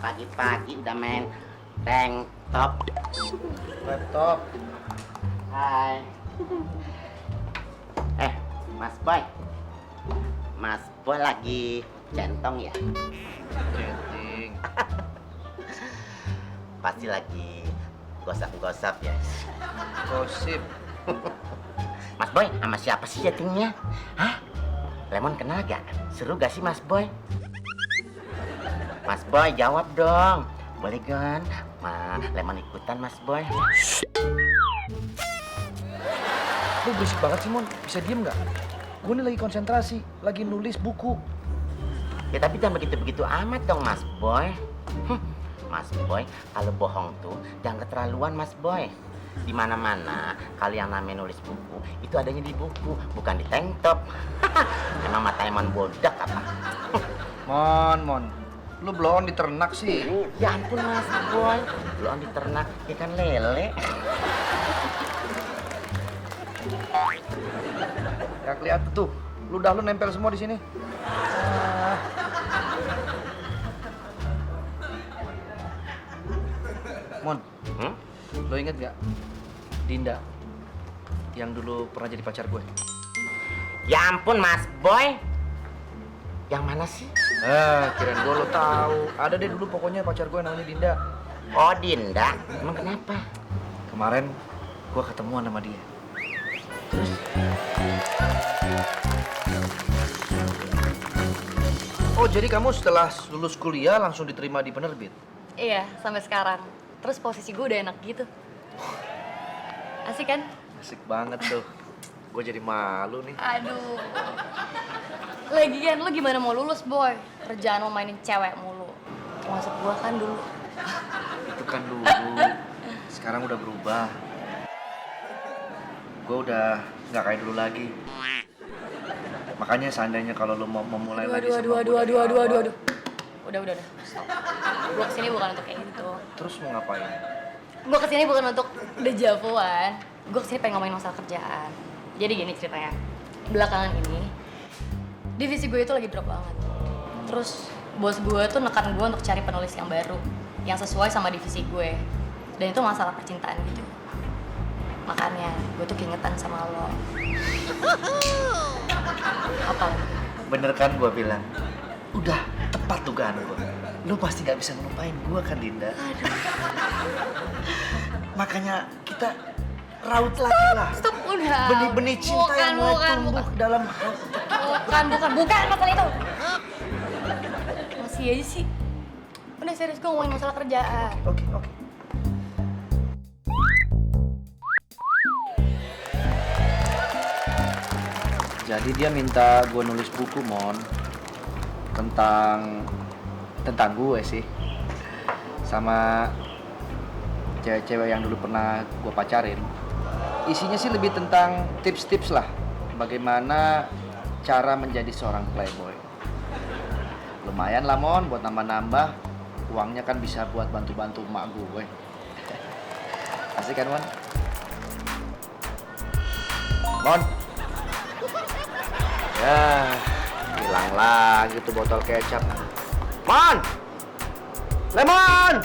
Pagi-pagi udah main tank top. Laptop. Hai. Mas Boy. Mas Boy lagi centong ya? Chatting. Pasti lagi gosap-gosap ya? Gosip. Mas Boy, sama siapa sih chattingnya? Hah? Lemon kenal gak? Seru gak sih Mas Boy? Mas Boy jawab dong. Boleh kan? Lemon ikutan Mas Boy. Lu berisik banget sih, Mon. Bisa diem nggak? Gue ini lagi konsentrasi, lagi nulis buku. Ya tapi jangan begitu-begitu amat dong Mas Boy. Mas Boy, kalau bohong tuh jangan keterlaluan Mas Boy. Di mana-mana kalau yang namanya nulis buku itu adanya di buku, bukan di tank top. Emang mata emang bodak apa? Mon. Lu belum di ternak sih. Ya ampun Mas Boy, belum di ternak ikan lele. Ya kelihatan tuh. Lu nempel semua di sini. Mon, lo inget gak Dinda yang dulu pernah jadi pacar gue? Ya ampun Mas Boy. Yang mana sih? Kirain gue lo tahu. Ada deh dulu pokoknya pacar gue namanya Dinda. Oh Dinda, emang kenapa? Kemarin gue ketemuan sama dia. Oh, jadi kamu setelah lulus kuliah langsung diterima di penerbit? Iya, sampai sekarang. Terus posisi gue udah enak gitu. Asik kan? Asik banget tuh. Gue jadi malu nih. Aduh. Lagian lo gimana mau lulus, Boy? Kerjaan mau mainin cewek mulu. Termasuk gue kan dulu. Itu kan dulu. Sekarang udah berubah. Gue udah nggak kayak dulu lagi. Makanya seandainya kalau lo mau memulai lagi sama gue dari awal. Udah. Stop. Gue kesini bukan untuk kayak gitu. Terus mau ngapain? Gue kesini bukan untuk dejavuan. Gue kesini pengen ngomongin masalah kerjaan. Jadi gini ceritanya. Belakangan ini, divisi gue itu lagi drop banget. Terus bos gue tuh nekan gue untuk cari penulis yang baru, yang sesuai sama divisi gue. Dan itu masalah percintaan gitu. Makanya gue tuh keingetan sama lo. Apa? Bener kan gue bilang? Udah tepat dugaan gue. Lo pasti gak bisa ngelupain gue kan, Dinda? Aduh. Makanya kita raut lagi lah. Stop, udah. Benih-benih cinta yang mulai tumbuh dalam hati. Bukan masalah itu. Masih aja sih. Udah serius gue ngomongin masalah kerjaan. Oke. Jadi dia minta gue nulis buku, Mon, tentang gue sih, sama cewek-cewek yang dulu pernah gue pacarin. Isinya sih lebih tentang tips-tips lah, bagaimana cara menjadi seorang playboy. Lumayan lah, Mon, buat nambah-nambah. Uangnya kan bisa buat bantu-bantu emak gue. Asik kan, Mon? Mon! Ya, hilang lagi tuh botol kecap. Mon! Lemon!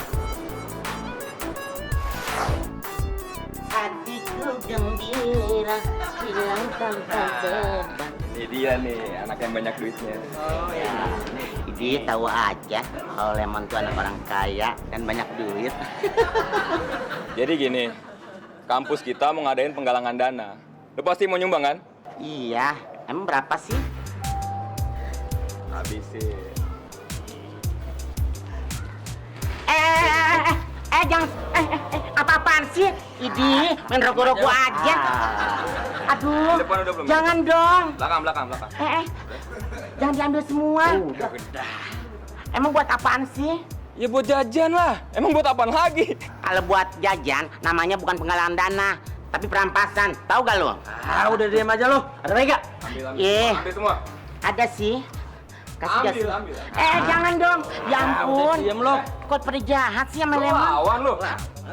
Hatiku gembira, hilang tanpa beban. Ini dia nih, anak yang banyak duitnya. Jadi tahu aja kalau Lemon tuh anak orang kaya dan banyak duit. Jadi gini, kampus kita mau ngadain penggalangan dana. Lu pasti mau nyumbang kan? Iya, emang berapa sih? Habisin. Jangan, apa-apaan sih? Idi, main rogo-rogo aja. Aduh, Depan udah belum? jangan dong. Belakang. Jangan diambil semua. Udah. Emang buat apaan sih? Ya buat jajan lah. Emang buat apaan lagi? Kalau buat jajan, namanya bukan penggalangan dana, tapi perampasan. Tahu gak lo? Udah diam aja lo. Ada lagi gak? Ambil semua. Ada sih. Kasih Ambil. Jangan dong. Ya ampun. Diam lo. Kok pada jahat sih sama Lu Lemon? lawan lu.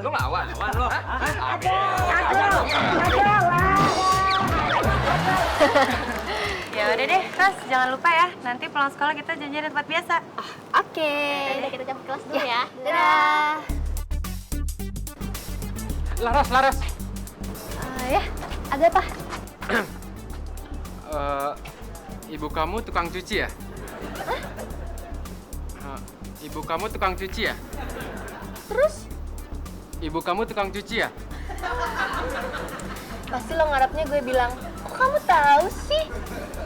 Lu lawan lu. Ya Ya udah deh, Ros, jangan lupa ya. Nanti pulang sekolah kita janjian di tempat biasa. Oke. Udah kita cabut kelas dulu ya. Dadah. Laras. Ya, ada apa? Ibu kamu tukang cuci ya? Ibu kamu tukang cuci ya? Terus? Ibu kamu tukang cuci ya? Pasti lo ngarepnya gue bilang, kok kamu tahu sih?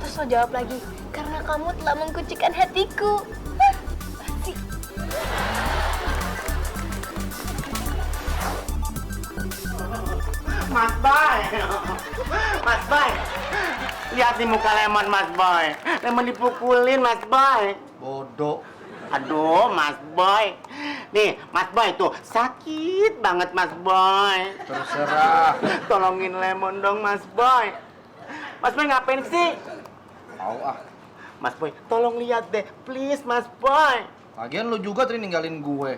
Terus lo jawab lagi, karena kamu telah mengkucikan hatiku. Hah, pasti. Mas Boy. Mas Boy. Lihat nih muka Lemon, Mas Boy. Lemon dipukulin, Mas Boy. Bodoh. Aduh, Mas Boy. Nih, Mas Boy tuh sakit banget, Mas Boy. Terserah. Tolongin Lemon dong, Mas Boy. Mas Boy ngapain sih? Tahu ah. Mas Boy, tolong lihat deh, please, Mas Boy. Lagian lu juga tadi ninggalin gue.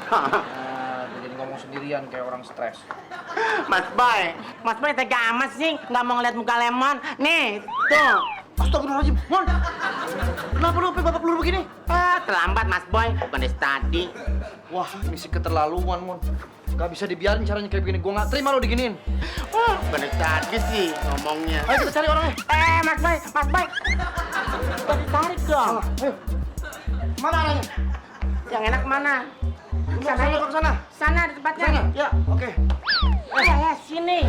Nah, jadi ngomong sendirian kayak orang stres. Mas Boy tega amat sih, nggak mau ngeliat muka Lemon. Nih, tuh. Astagfirullahaladzim, Mon. Kenapa lu sampai babak belur begini? Terlambat, Mas Boy. Bukan dari tadi. Wah, ini sih keterlaluan, Mon. Gak bisa dibiarin caranya kayak begini. Gue gak terima lo diginiin. Bukan dari tadi sih ngomongnya. Ayo kita cari orangnya. Mas Boy. Kita ditarik dong. Ayo. Mana orangnya? Yang enak mana? Sana, ke sana. Sana di tempatnya. Sana. Ya, oke. Sini.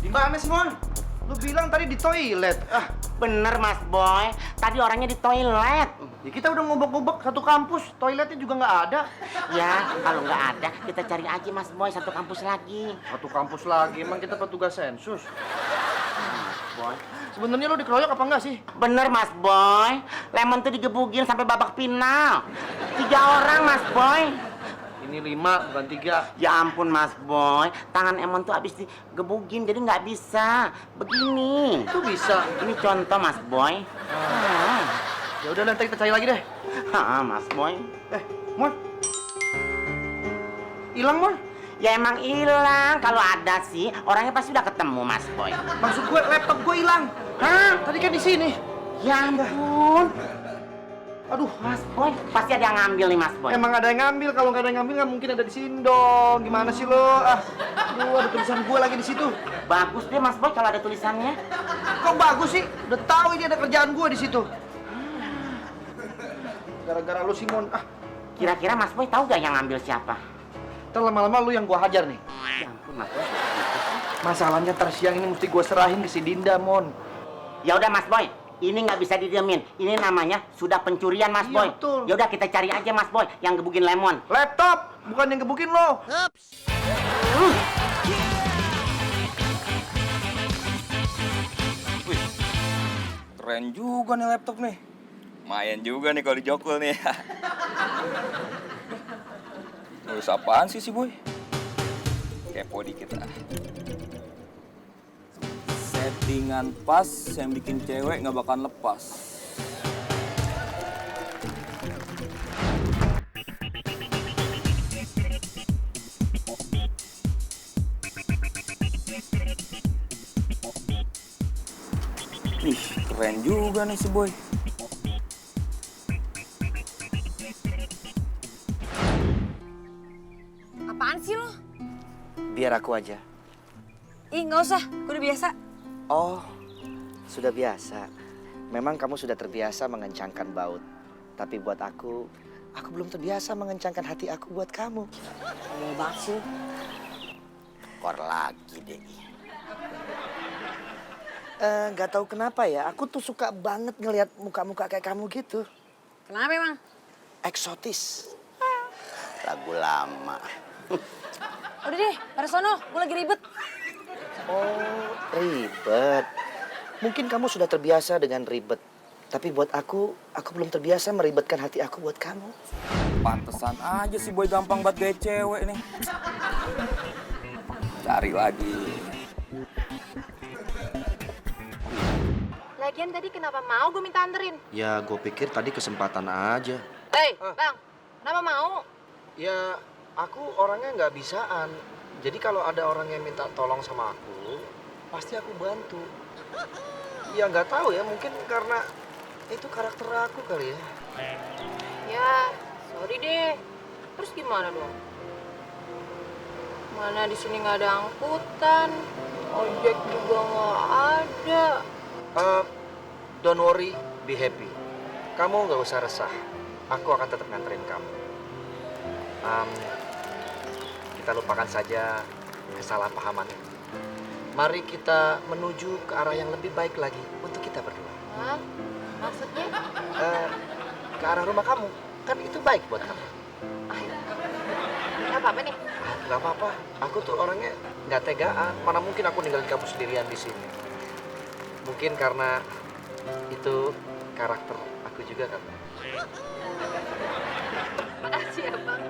Di mana sih, Mon? Lu bilang tadi di toilet. Bener, Mas Boy. Tadi orangnya di toilet. Ya kita udah ngobok-ngobok satu kampus, toiletnya juga nggak ada. Ya, kalau nggak ada, kita cari aja Mas Boy satu kampus lagi. Satu kampus lagi, emang kita petugas sensus. Boy. Sebenarnya lu dikeroyok apa enggak sih? Bener, Mas Boy. Lemon tuh digebugin sampai babak final. 3 orang, Mas Boy. Ini 5, bukan 3. Ya ampun, Mas Boy. Tangan Emon tuh habis digebugin, jadi nggak bisa. Begini. Itu bisa. Ini contoh, Mas Boy. Ya udah nanti kita cari lagi deh. Mas Boy. Mon. Hilang, Mon. Ya emang hilang. Kalau ada sih, orangnya pasti udah ketemu, Mas Boy. Maksud gue laptop gue hilang. Hah? Tadi kan di sini. Ya ampun. Aduh, Mas Boy, pasti ada yang ngambil nih, Mas Boy. emang ada yang ngambil. Kalau nggak ada yang ngambil nggak mungkin ada di sini dong. Gimana sih lo? Aduh, ada tulisan gue lagi di situ. Bagus deh, Mas Boy, kalau ada tulisannya. Kok bagus sih? Udah tahu ini ada kerjaan gue di situ. Gara-gara lu Simon. Kira-kira Mas Boy tahu gak yang ngambil siapa? Ntar lama-lama lu yang gue hajar nih. Ya ampun, Mas Boy. Masalahnya ntar siang ini mesti gue serahin ke si Dinda, Mon. Ya udah, Mas Boy. Ini nggak bisa didiemin. Ini namanya sudah pencurian, Mas Iya, Boy. betul. Ya udah kita cari aja, Mas Boy, yang gebugin Lemon. Laptop, bukan yang gebukin lo. Wih, keren juga nih laptop nih. Lumayan juga nih kalau dijokul nih. Nulis apaan sih si Boy? Kepo dikit ah. Settingan pas yang bikin cewek nggak bakal lepas. Ih, keren juga nih si Boy. Apaan sih lo? Biar aku aja. Ih, nggak usah. Gue udah biasa. Oh, sudah biasa. Memang kamu sudah terbiasa mengencangkan baut. Tapi buat aku belum terbiasa mengencangkan hati aku buat kamu. Ngomong banget sih. Kor lagi deh. Nggak tahu kenapa ya, aku tuh suka banget ngelihat muka-muka kayak kamu gitu. Kenapa emang? Eksotis. Lagu lama. Udah deh, pada sono. Gue lagi ribet. Oh, ribet. Mungkin kamu sudah terbiasa dengan ribet. Tapi buat aku belum terbiasa meribetkan hati aku buat kamu. Pantesan aja si Boy gampang banget gaya cewek nih. Cari lagi. Lagian tadi kenapa mau gue minta anterin? Ya, gue pikir tadi kesempatan aja. Hei, Bang, kenapa mau? Ya, aku orangnya nggak bisaan. Jadi kalau ada orang yang minta tolong sama aku, pasti aku bantu. Ya nggak tahu ya, mungkin karena itu karakter aku kali ya. Ya, sorry deh. Terus gimana dong? Mana di sini nggak ada angkutan, ojek juga nggak ada. Don't worry, be happy. Kamu nggak usah resah. Aku akan tetap nganterin kamu. Kita lupakan saja kesalahpahaman ini. Mari kita menuju ke arah yang lebih baik lagi untuk kita berdua. Hah? Maksudnya? Ke arah rumah kamu. Kan itu baik buat kamu. Nggak apa-apa nih. Gak apa-apa. Aku tuh orangnya nggak tegaan. Mana mungkin aku ninggalin kamu sendirian di sini. Mungkin karena itu karakter aku juga kan. Makasih ya, Bang.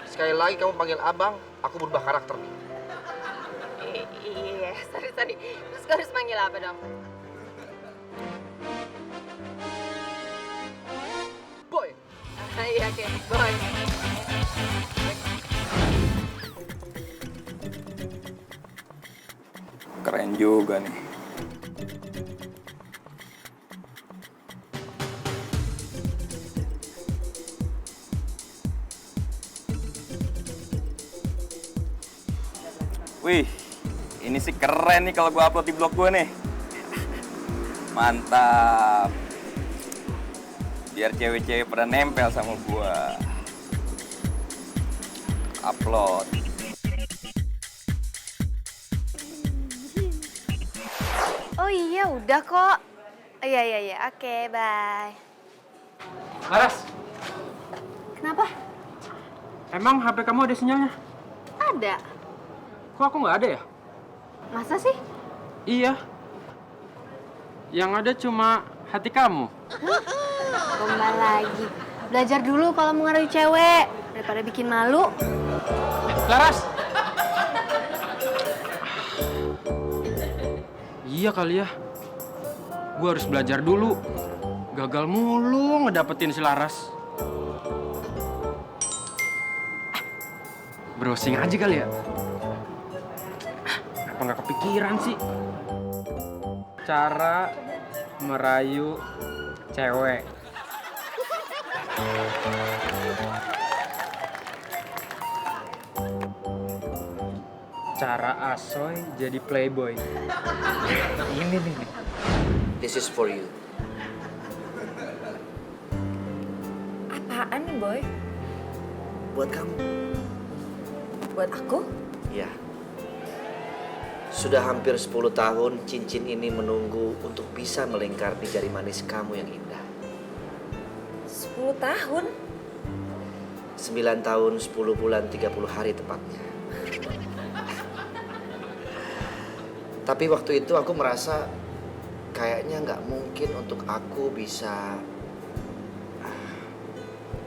Sekali lagi kamu panggil abang, aku berubah karakter nih. Iya, sorry. Terus gue harus manggil apa dong? Boy. Iya, oke. Boy. Keren juga nih. Wih, ini sih keren nih kalau gue upload di blog gue nih. Mantap. Biar cewek-cewek pada nempel sama gue. Upload. Oh iya, udah kok. Iya. Oke, bye. Laras, Kenapa? emang HP kamu ada sinyalnya? Ada. Kok aku nggak ada ya? Masa sih? Iya. Yang ada cuma hati kamu. Gombal lagi. Belajar dulu kalau mau ngarahin cewek. Daripada bikin malu. Laras! Iya kali ya. Gue harus belajar dulu. Gagal mulu ngedapetin si Laras. Browsing aja kali ya. Kenapa nggak kepikiran sih? Cara merayu cewek. Cara asoy jadi playboy. Ini nih. This is for you. Apaan nih, Boy? Buat kamu. Buat aku? Ya. Sudah hampir 10 tahun cincin ini menunggu untuk bisa melingkar di jari manis kamu yang indah. 10 tahun? 9 tahun, 10 bulan, 30 hari tepatnya. Tapi waktu itu aku merasa kayaknya nggak mungkin untuk aku bisa...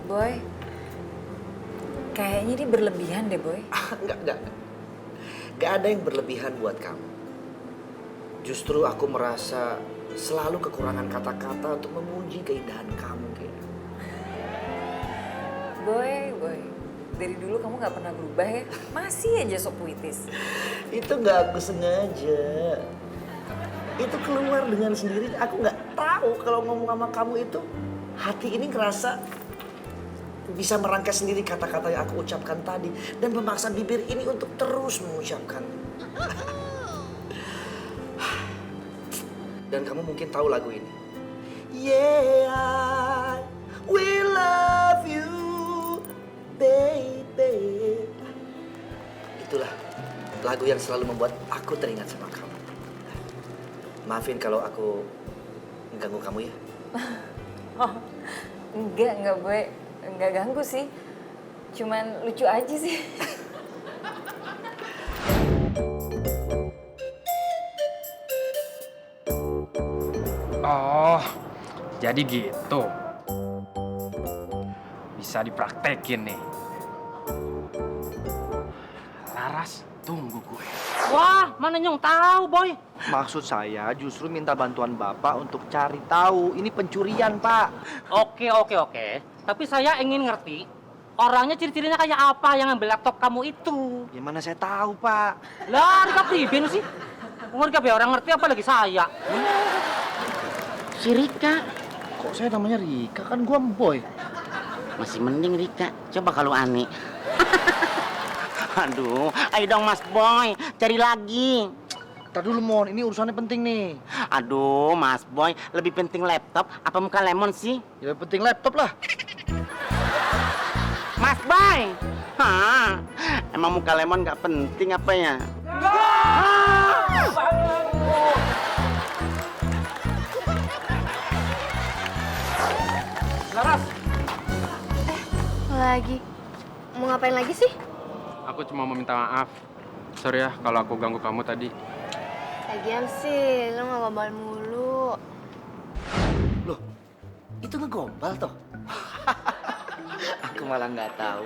Boy, kayaknya ini berlebihan deh, Boy. Nggak. Nggak ada yang berlebihan buat kamu. Justru aku merasa selalu kekurangan kata-kata untuk memuji keindahan kamu, Kira. Boy, dari dulu kamu nggak pernah berubah ya? Masih aja sok puitis. Itu nggak aku sengaja. Itu keluar dengan sendirinya. Aku nggak tahu kalau ngomong sama kamu itu hati ini ngerasa bisa merangkai sendiri kata-kata yang aku ucapkan tadi dan memaksa bibir ini untuk terus mengucapkan. Dan kamu mungkin tahu lagu ini. Yeah, I will love you, baby. Itulah lagu yang selalu membuat aku teringat sama kamu. Maafin kalau aku mengganggu kamu ya. Oh, enggak, Boy. Enggak ganggu sih. Cuman lucu aja sih. Oh, jadi gitu. Bisa dipraktekin nih. Laras, tunggu gue. Wah, mana Nyong tahu, Boy. Maksud saya justru minta bantuan Bapak untuk cari tahu. Ini pencurian, Pak. Oke. Tapi saya ingin ngerti orangnya ciri-cirinya kayak apa yang ngambil laptop kamu itu. Ya mana saya tahu, Pak. Lah, Rika priben sih? Ngerti orang ngerti apa lagi saya? Si Rika. Kok saya namanya Rika? Kan gua Boy. Masih mending Rika. Coba kalau Ani. Aduh, ayo dong Mas Boy, cari lagi. Ntar dulu, Mon. Ini urusannya penting nih. Aduh, Mas Boy, lebih penting laptop apa muka lemon sih? Ya penting laptop lah. Mas Boy! Hah? Emang muka lemon nggak penting apa ya? Laras, Lagi. Mau ngapain lagi sih? aku cuma mau minta maaf. Sorry ya kalau aku ganggu kamu tadi. Lagian sih, lu nggak gombal mulu. Loh, itu ngegombal toh? Aku malah nggak tahu.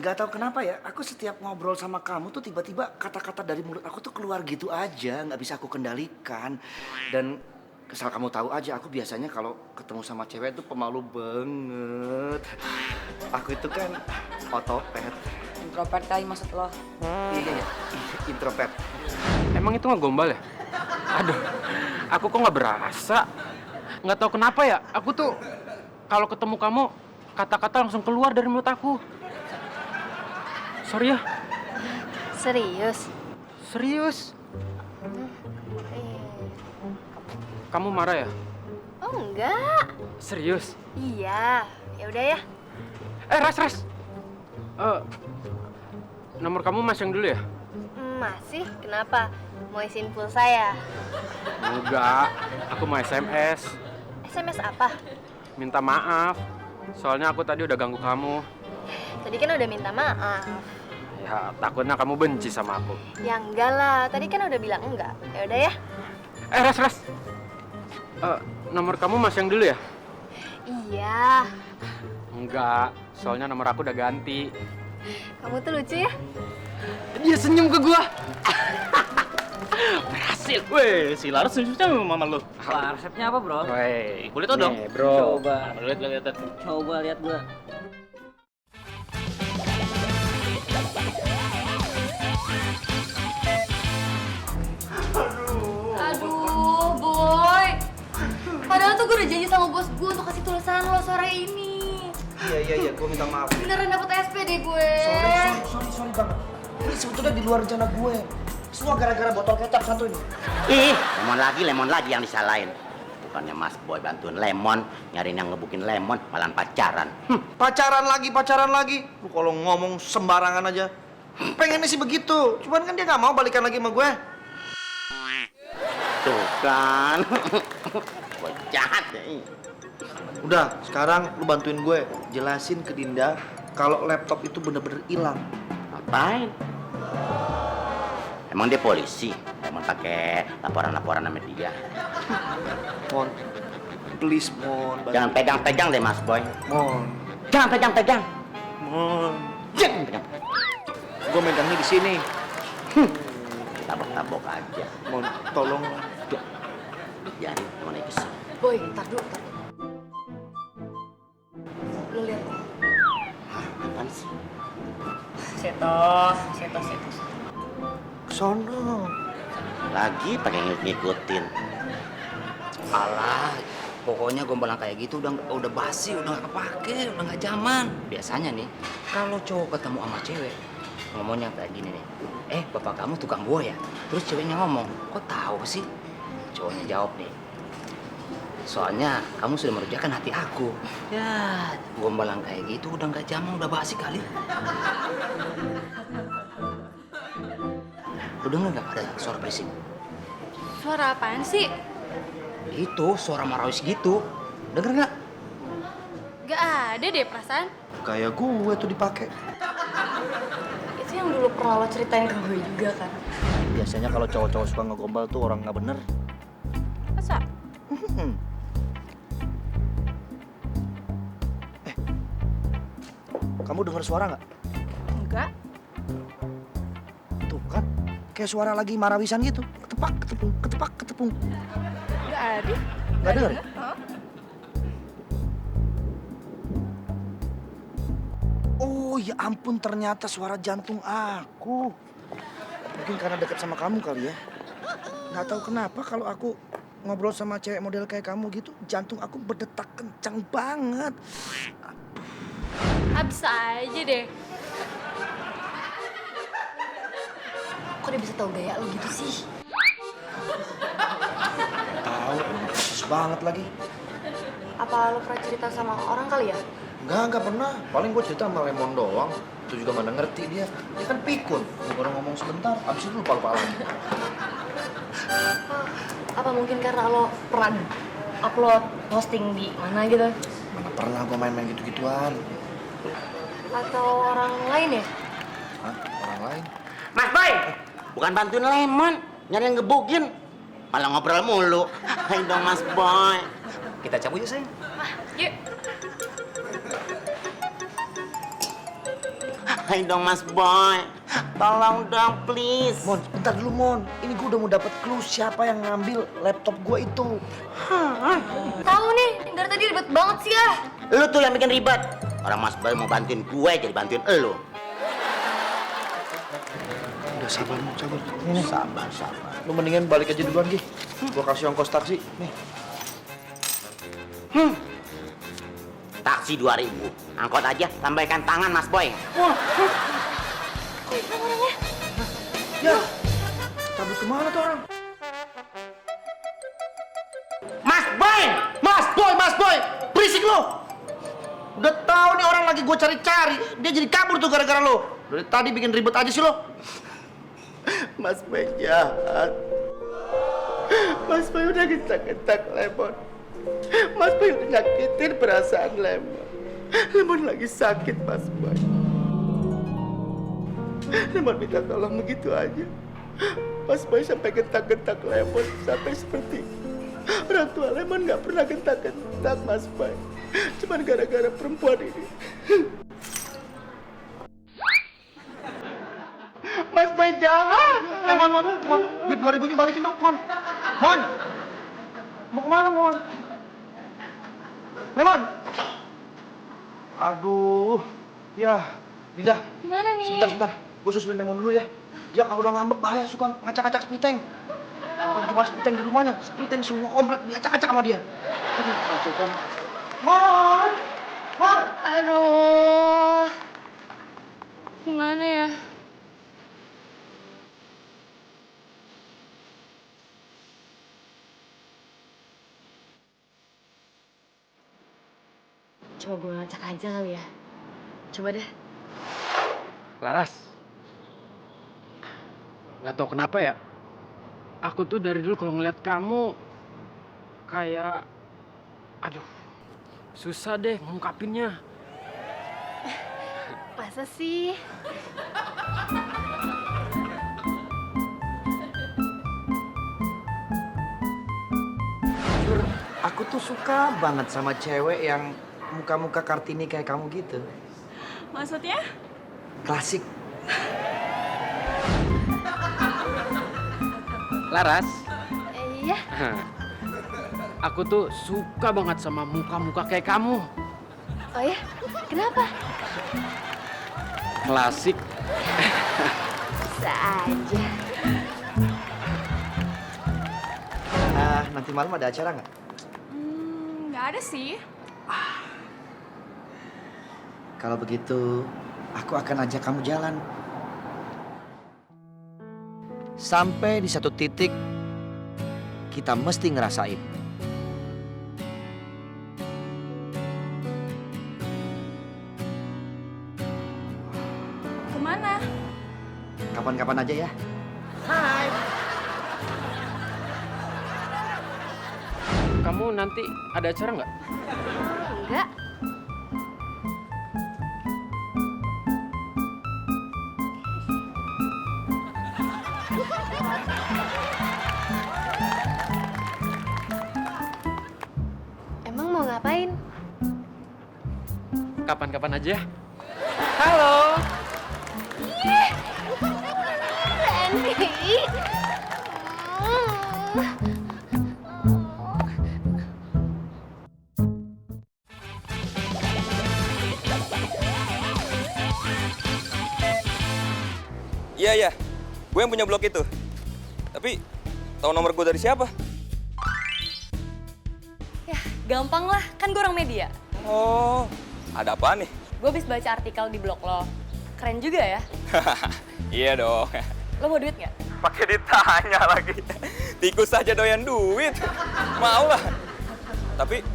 Nggak tahu kenapa ya. Aku setiap ngobrol sama kamu tuh tiba-tiba kata-kata dari mulut aku tuh keluar gitu aja, nggak bisa aku kendalikan. Dan asal kamu tahu aja, aku biasanya kalau ketemu sama cewek tuh pemalu banget. Aku itu kan otopet. Introvert kali maksud lo. Iya, introvert. Emang itu ngegombal ya? Aduh, aku kok nggak berasa. Nggak tahu kenapa ya. Aku tuh kalau ketemu kamu kata-kata langsung keluar dari mulut aku. Sorry ya. Serius? Serius. Kamu marah ya? Oh enggak. Serius. Iya. Ya udah ya. Ras. Nomor kamu masih yang dulu ya? Masih? Kenapa? Mau isiin pulsa ya? Enggak, aku mau SMS. SMS apa? Minta maaf. Soalnya aku tadi udah ganggu kamu. Tadi kan udah minta maaf. Ya, takutnya kamu benci sama aku. Ya enggak lah. Tadi kan udah bilang enggak. Ya udah ya. Ras. Nomor kamu masih yang dulu ya? Iya. Enggak, soalnya nomor aku udah ganti. Kamu tuh lucu ya. Dia senyum ke gua. Berhasil. Weh, si Laras senyumnya mama lu. Wah, resepnya apa, bro? Woi, Boleh tau dong? nih, bro. Lihat. Coba lihat gua. Aduh, Boy. Padahal tuh gue udah janji sama bos gue untuk kasih tulisan lo sore ini. Iya, gue minta maaf. Beneran dapet SP deh gue. Sorry banget. Ini sebetulnya di luar rencana gue. Semua gara-gara botol kecap satu ini. Ih, lemon lagi yang disalahin. Bukannya Mas Boy bantuin lemon, nyariin yang ngebukin lemon, malah pacaran. Pacaran lagi. Lu kalau ngomong sembarangan aja. Pengennya sih begitu. Cuman kan dia nggak mau balikan lagi sama gue. Tuh kan. Gue jahat ya. Udah, sekarang lu bantuin gue jelasin ke Dinda kalau laptop itu bener-bener hilang. Ngapain? Emang dia polisi? Emang pakai laporan-laporan sama dia? Mon, please Mon. Jangan pegang-pegang deh Mas Boy. Mon, Jangan pegang-pegang. Mon. Jangan pegang. Gue megangnya di sini. Tabok-tabok aja. Mon, tolong. Biarin mau naik ke sini. Boy, ntar dulu. Lo lihat. Hah, apaan sih? Setos. Sono. Lagi pengen ngikutin. Alah, pokoknya gombalan kayak gitu udah basi, udah nggak kepake, udah nggak zaman. Biasanya nih, kalau cowok ketemu sama cewek, ngomongnya kayak gini nih. Bapak kamu tukang buah ya? Terus ceweknya ngomong, kok tahu sih? Cowoknya jawab nih, soalnya kamu sudah merujakan hati aku. Ya, gombalan kayak gitu udah nggak zaman, udah basi kali. Lu denger nggak ada suara berisik? Suara apaan sih? Itu suara marawis gitu. Denger nggak? Gak ada deh perasaan. Kayak gue tuh dipakai. Itu yang dulu pernah lo ceritain ke gue juga kan. Biasanya kalau cowok-cowok suka ngegombal tuh orang nggak bener. Masa? Kamu dengar suara nggak? Enggak. Tuh kan, kayak suara lagi marawisan gitu. ketepak, ketepung, ketepak, ketepung. Gak ada. Nggak denger? Oh ya ampun, ternyata suara jantung aku. Mungkin karena dekat sama kamu kali ya. Nggak tahu kenapa kalau aku ngobrol sama cewek model kayak kamu gitu, jantung aku berdetak kencang banget. Bisa aja deh. Kok dia bisa tahu gaya lo gitu sih? Tahu, khusus banget lagi. Apa lo pernah cerita sama orang kali ya? Enggak pernah. Paling gue cerita sama Lemon doang. Itu juga mana ngerti dia. Dia kan pikun. Gue baru ngomong sebentar, abis itu lupa lagi. Apa mungkin karena lo pernah upload posting di mana gitu? Mana pernah gue main-main gitu-gituan. Atau orang lain ya? Hah? Orang lain? Mas Boy, bukan bantuin Lemon, nyari yang ngebukin. Malah ngobrol mulu. Hai dong Mas Boy. Kita cabut yuk, sayang. Yuk. Hai dong Mas Boy. Tolong dong please. Mon, bentar dulu Mon. Ini gue udah mau dapet clue siapa yang ngambil laptop gue itu. Tahu nih, dari tadi ribet banget sih ya. Lu tuh yang bikin ribet. Orang Mas Boy mau bantuin gue jadi bantuin elu. Udah sabar Mon, sabar. Ini sabar. Lu mendingan balik aja duluan, Gi. Gue kasih ongkos taksi. Nih. Taksi 2.000. Angkot aja, lambaikan tangan Mas Boy. Ya, cabut kemana tuh orang? Mas Boy! Mas Boy! Berisik lo! Udah tahu nih orang lagi gue cari-cari, dia jadi kabur tuh gara-gara lo. Dari tadi bikin ribet aja sih lo. Mas Boy jahat. Mas Boy udah gentak-gentak Lemon. Mas Boy udah nyakitin perasaan Lemon. Lemon lagi sakit Mas Boy. Lemon minta tolong begitu aja. Mas Boy sampai gentak-gentak Lemon sampai seperti orang tua Lemon nggak pernah gentak-gentak Mas Boy. Cuman gara-gara perempuan ini. Mas Boy jahat. Mon. Duit 2.000-nya balikin dong, Mon. Mon! Mau kemana, Mon? Lemon! Aduh. Ya, Dinda. Gimana nih? Sebentar. Gue susulin Lemon dulu ya. Dia kalau udah ngambek bahaya, suka ngacak-ngacak sepiteng. Bukan cuma sepiteng di rumahnya, sepiteng semua komplek diacak-acak sama dia. Aduh, kacau kan. Mon! Aduh. Gimana ya? Coba gue ngacak aja kali ya. Coba deh. Laras. Nggak tahu kenapa ya. Aku tuh dari dulu kalau ngeliat kamu kayak, aduh, susah deh ngungkapinnya. Masa sih? Aku tuh suka banget sama cewek yang muka-muka Kartini kayak kamu gitu. Maksudnya? Klasik. Laras. Iya. Aku tuh suka banget sama muka-muka kayak kamu. Oh ya? Kenapa? Klasik. Bisa aja. Nanti malam ada acara nggak? Nggak ada sih. Kalau begitu, aku akan ajak kamu jalan. Sampai di satu titik, kita mesti ngerasain. Kemana? Kapan-kapan aja ya. Kamu nanti ada acara nggak? Enggak. Emang mau ngapain? Kapan-kapan aja. Halo. Randy. Iya, iya. Gue yang punya blog itu. Tapi, tahu nomor gue dari siapa? Ya, gampang lah. Kan gue orang media. Oh, ada apa nih? Gue habis baca artikel di blog lo. Keren juga ya. Iya dong. Lo mau duit nggak? Pakai ditanya lagi. Tikus saja doyan duit. Mau lah. Tapi,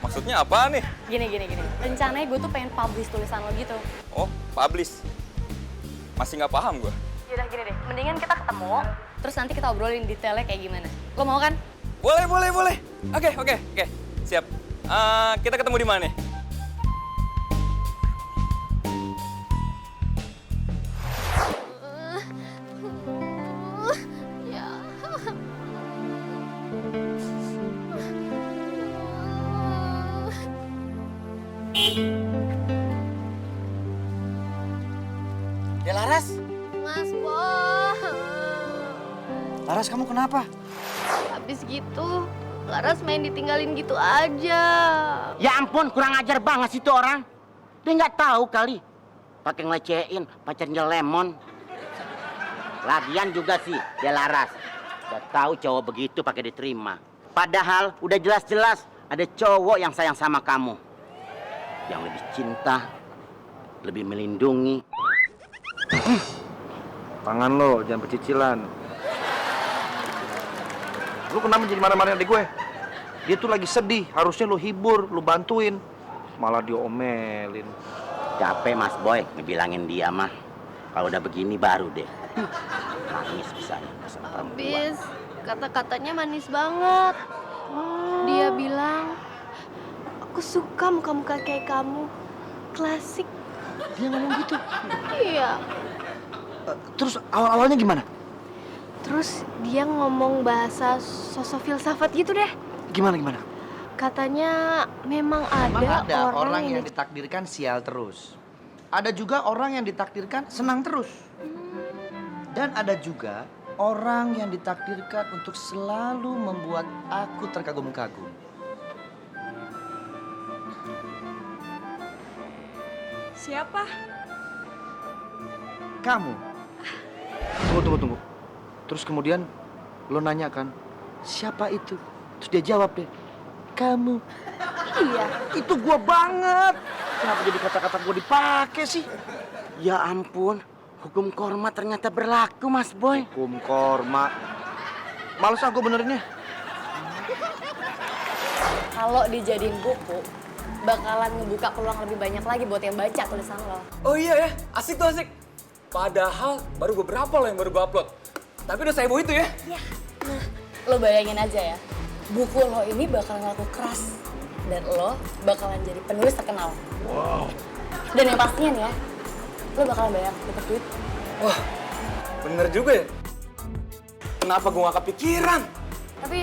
maksudnya apa nih? Gini. Rencananya gue tuh pengen publish tulisan lo gitu. Oh, publish. Masih nggak paham gue. Yaudah gini deh, mendingan kita ketemu, terus nanti kita obrolin detailnya kayak gimana. Lo mau kan? Boleh. Oke. Siap. Kita ketemu di mana nih? Ya. Ya Laras. Mas Boy. Laras, kamu kenapa? Habis gitu, Laras main ditinggalin gitu aja. Ya ampun, kurang ajar banget sih tuh orang. Dia nggak tahu kali. Pakai ngelecehin pacarnya Lemon. Lagian juga sih, dia Laras. Udah tahu cowok begitu pakai diterima. Padahal udah jelas-jelas ada cowok yang sayang sama kamu. Yang lebih cinta, lebih melindungi. Tangan lo, jangan pecicilan. Lu kenapa jadi marah-marahin adik gue? Dia tuh lagi sedih, harusnya lu hibur, lu bantuin. Malah diomelin. Capek Mas Boy ngebilangin dia mah. Kalau udah begini baru deh. Nangis bisanya sama perempuan. Habis kata-katanya manis banget. Dia bilang, aku suka muka-muka kayak kamu. Klasik. Dia ngomong gitu. Iya. Terus awal-awalnya gimana? Terus dia ngomong bahasa sosok filsafat gitu deh. Gimana? Katanya memang ada, orang yang ditakdirkan sial terus. Ada juga orang yang ditakdirkan senang terus. Dan ada juga orang yang ditakdirkan untuk selalu membuat aku terkagum-kagum. Siapa? Kamu. Tunggu. Terus kemudian lo nanya kan, siapa itu? Terus dia jawab deh, kamu. Iya. Itu gua banget. Kenapa jadi kata-kata gua dipakai sih? Ya ampun, hukum korma ternyata berlaku Mas Boy. Hukum korma. Males aku benerinnya. Kalau dijadiin buku, bakalan ngebuka peluang lebih banyak lagi buat yang baca tulisan lo. Oh iya ya, asik tuh asik. Padahal baru beberapa loh yang baru gue upload. Tapi udah saya bawa itu ya. Iya. Nah, lo bayangin aja ya, buku lo ini bakalan laku keras. Dan lo bakalan jadi penulis terkenal. Wow. Dan yang pastinya nih ya, lo bakalan banyak dapet duit. Wah, bener juga ya. Kenapa gue gak kepikiran? Tapi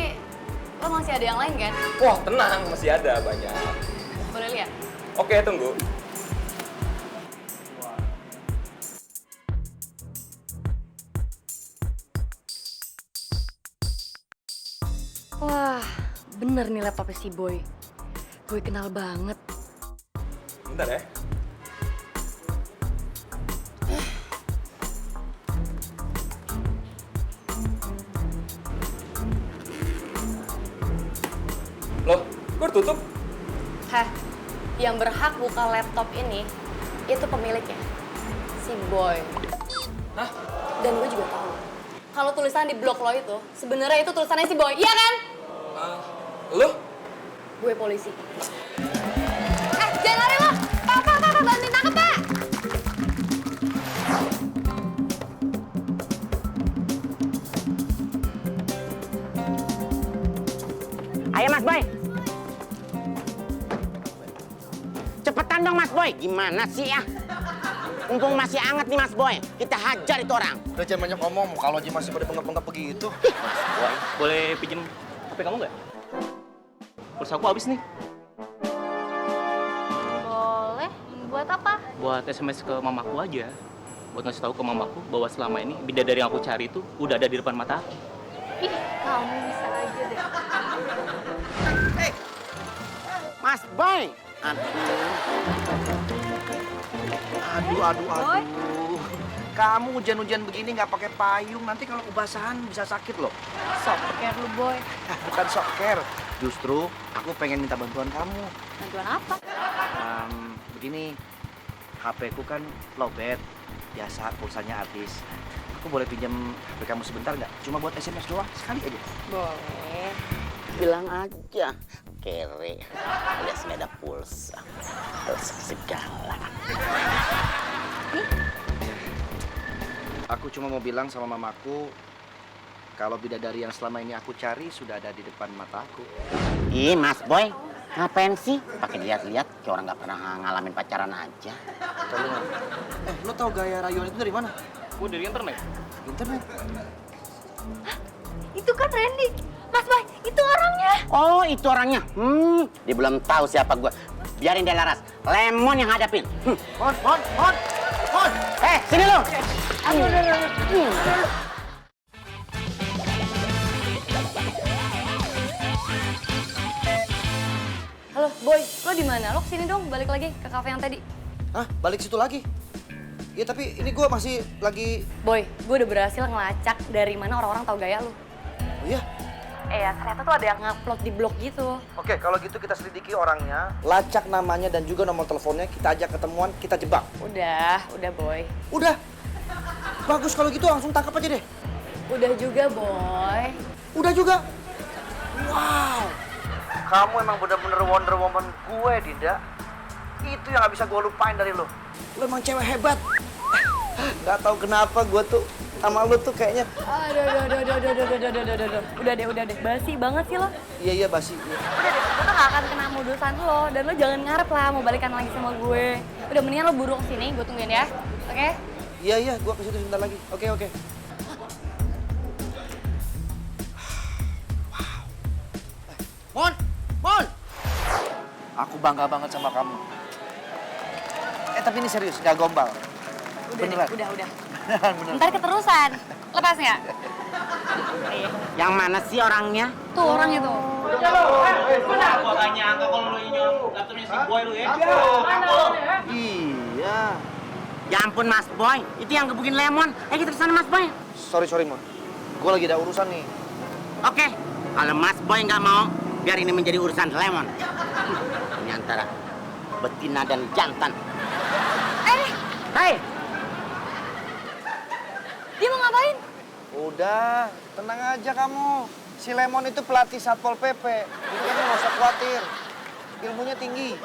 lo masih ada yang lain kan? Wah, tenang, masih ada banyak. Boleh lihat? Oke, tunggu. Wah, bener nih laptopnya si Boy. Gue kenal banget. Bentar ya. Loh, kok tutup? Hah, yang berhak buka laptop ini, itu pemiliknya. Si Boy. Hah? Dan gue juga tahu. Kalau tulisan di blog lo itu, sebenarnya itu tulisannya si Boy, iya kan? Lo? Gue polisi. Jangan lari lo! Pak, bantuin tangkap, Pak! Ayo Mas Boy. Cepetan dong Mas Boy. Gimana sih ya? Mumpung masih hangat nih Mas Boy. Kita hajar itu orang. Udah jangan banyak ngomong, kalau aja masih pada penggap-penggap begitu. Boy, boleh pinjem HP kamu nggak? Pulsa aku habis nih. Boleh. Buat apa? Buat SMS ke mamaku aja. Buat ngasih tahu ke mamaku bahwa selama ini bidadari yang aku cari itu udah ada di depan mata aku. Ih, Kamu bisa aja deh. Mas Boy. Aduh. Kamu hujan-hujan begini nggak pakai payung, nanti kalau kebasahan bisa sakit loh. Soker lu, Boy. Bukan soker. Justru aku pengen minta bantuan kamu. Bantuan apa? Begini, HP ku kan lowbat. Biasa pulsanya habis. Aku boleh pinjam HP kamu sebentar nggak? Cuma buat SMS doang, sekali aja. Boleh. Bilang aja. Kere. Alias nggak ada pulsa. Harus segala. Aku cuma mau bilang sama mamaku kalau bidadari yang selama ini aku cari sudah ada di depan mataku. Ih, Mas Boy. Ngapain sih? Pakai lihat-lihat kayak orang nggak pernah ngalamin pacaran aja. Lo tau gaya rayuan itu dari mana? Gue dari internet. Internet. Itu kan Randy. Mas Boy, itu orangnya. Oh, itu orangnya. Dia belum tahu siapa gua. Biarin dia laras. Lemon yang hadapin. Mon. Sini lo. Halo, Boy, lo di mana? Lo kesini dong, balik lagi ke kafe yang tadi. Hah? Balik situ lagi? Ya tapi ini gue masih lagi... Boy, gue udah berhasil ngelacak dari mana orang-orang tahu gaya lo. Oh iya? Iya, ternyata tuh ada yang ngupload di blog gitu. Oke, kalau gitu kita selidiki orangnya, lacak namanya dan juga nomor teleponnya, kita ajak ketemuan, kita jebak. Udah Boy. Udah? Bagus kalau gitu langsung tangkap aja deh. Udah juga, Boy. Udah juga? Wow! Kamu emang bener-bener Wonder Woman gue, Dinda. Itu yang gak bisa gue lupain dari lo. Lo emang cewek hebat. Gak tahu kenapa gue tuh sama lo tuh kayaknya... Aduh. Udah deh. Basi banget sih lo. Iya, basi. Iya. Udah deh, gue tuh gak akan kena modusan lo. Dan lo jangan ngarep lah mau balikan lagi sama gue. Udah, mendingan lo buru kesini, gue tungguin ya. Oke? Iya, gue ke situ sebentar lagi. Oke. Mon! Aku bangga banget sama kamu. Tapi ini serius, gak gombal. Beneran. Udah. Beneran. Ntar keterusan. Lepas nggak? Yang mana sih orangnya? Tuh orangnya tuh. Gua gak nyangka kalau lu ini laptopnya si Boy lu ya. Iya. Ya ampun, Mas Boy. Itu yang gebukin Lemon. Kita kesana, Mas Boy. Sorry, Mon. Gue lagi ada urusan nih. Oke. Kalau Mas Boy nggak mau, biar ini menjadi urusan Lemon. Ini antara betina dan jantan. Hei! Dia mau ngapain? Udah, tenang aja kamu. Si Lemon itu pelatih Satpol PP. Jadi kamu nggak usah khawatir. Ilmunya tinggi.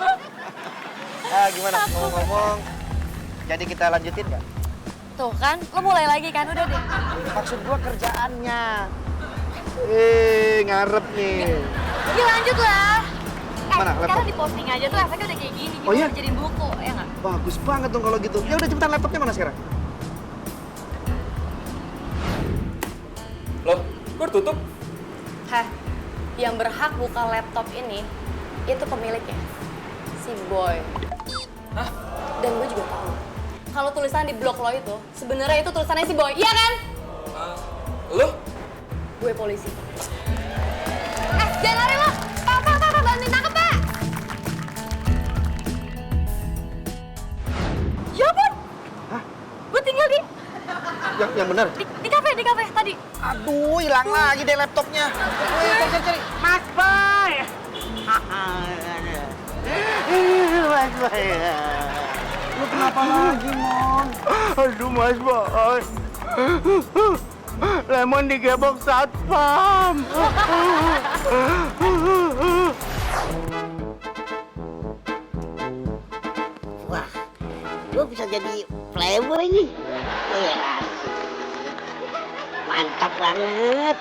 Gimana? Ngomong-ngomong, jadi kita lanjutin nggak? Tuh kan, lo mulai lagi kan? Udah deh. Maksud gua kerjaannya. Ngarep nih. Ya lanjut lah. Mana, sekarang laptop? di posting aja tuh efeknya udah kayak gini. Oh iya? Jadiin buku, ya nggak? Bagus banget dong kalau gitu. Ya udah cepetan, laptopnya mana sekarang? Loh, kok tutup? Heh, yang berhak buka laptop ini itu pemiliknya, si Boy. Hah? Dan gue juga tahu kalau tulisan di blog lo itu sebenarnya itu tulisannya si Boy, iya kan? Lo? Gue polisi. Jangan lari lo! Pak, bantuin tangkep, Pak! Ya ampun! Hah? Gue tinggal di Yang benar? di kafe tadi. Aduh, hilang lagi deh laptopnya. Cari. Mas Boy! Mas Boy. Lu kenapa lagi, Mon? Aduh, Mas Boy. Lemon digebok satpam. Wah, gue bisa jadi playboy ini. Mantap banget.